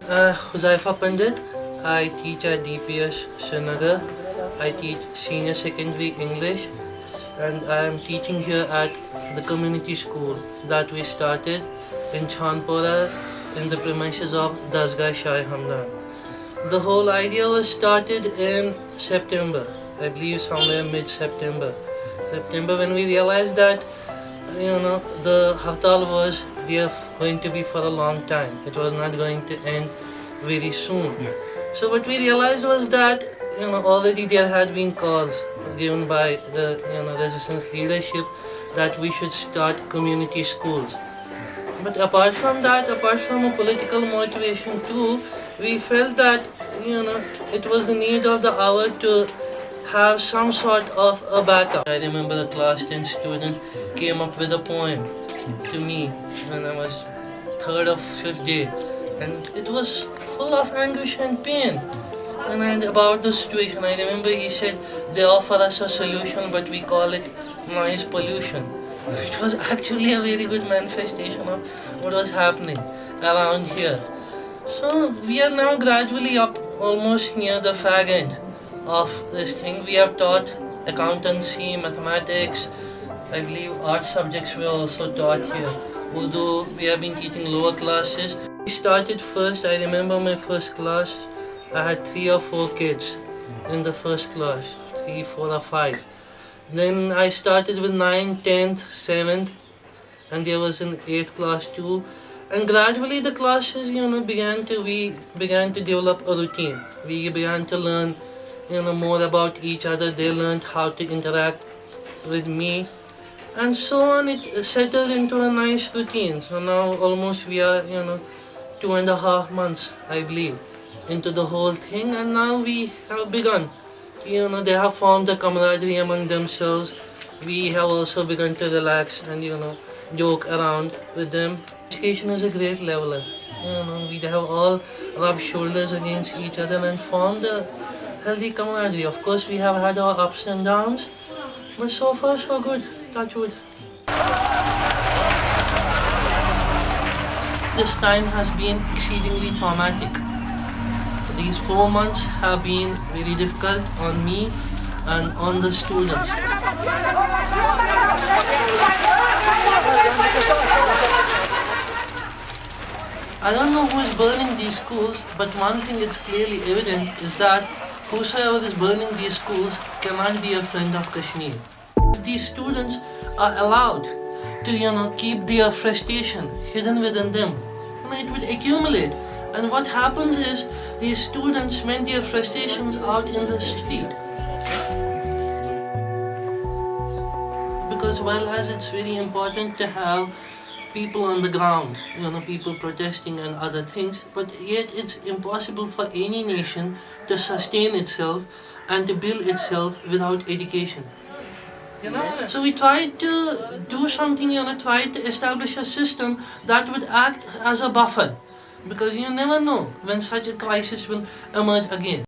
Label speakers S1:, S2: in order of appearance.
S1: Huzaifa Pandit. I teach at DPS Srinagar. I teach senior secondary English, and I am teaching here at the community school that we started in Chandpora in the premises of Dasgai Shah Hamdan. The whole idea was started in September, I believe somewhere mid-September. September, when we realized that the hartal was there going to be for a long time. It was not going to end very soon. Yeah. So what we realized was that already there had been calls given by the resistance leadership that we should start community schools. But apart from that, apart from a political motivation too, we felt that it was the need of the hour to have some sort of a backup. I remember a class 10 student came up with a poem to me when I was third or fifth day, and it was full of anguish and pain. And about the situation, I remember he said they offer us a solution, but we call it noise pollution. It was actually a very good manifestation of what was happening around here. So we are now gradually up almost near the fag end of this thing. We have taught accountancy, mathematics, I believe art subjects were also taught here. Although we have been teaching lower classes. We started first, I remember my first class, I had 3 or 4 kids in the first class, 3, 4 or 5. Then I started with 9th, 10th, 7th, and there was an 8th class too. And gradually the classes, we began to develop a routine. We began to learn, more about each other. They learned how to interact with me. And so on, it settled into a nice routine. So now almost we are, 2.5 months, I believe, into the whole thing. And now we have begun. They have formed a camaraderie among themselves. We have also begun to relax and, joke around with them. Education is a great leveler. We have all rubbed shoulders against each other and formed a healthy camaraderie. Of course, we have had our ups and downs, but so far so good. Touch wood. This time has been exceedingly traumatic. These 4 months have been very difficult on me and on the students. I don't know who is burning these schools, but one thing that's clearly evident is that whosoever is burning these schools cannot be a friend of Kashmir. If these students are allowed to, keep their frustration hidden within them, it would accumulate. And what happens is these students vent their frustrations out in the street. Because while as it's very important to have people on the ground, people protesting and other things, but yet it's impossible for any nation to sustain itself and to build itself without education. So we tried to do something, tried to establish a system that would act as a buffer. Because you never know when such a crisis will emerge again.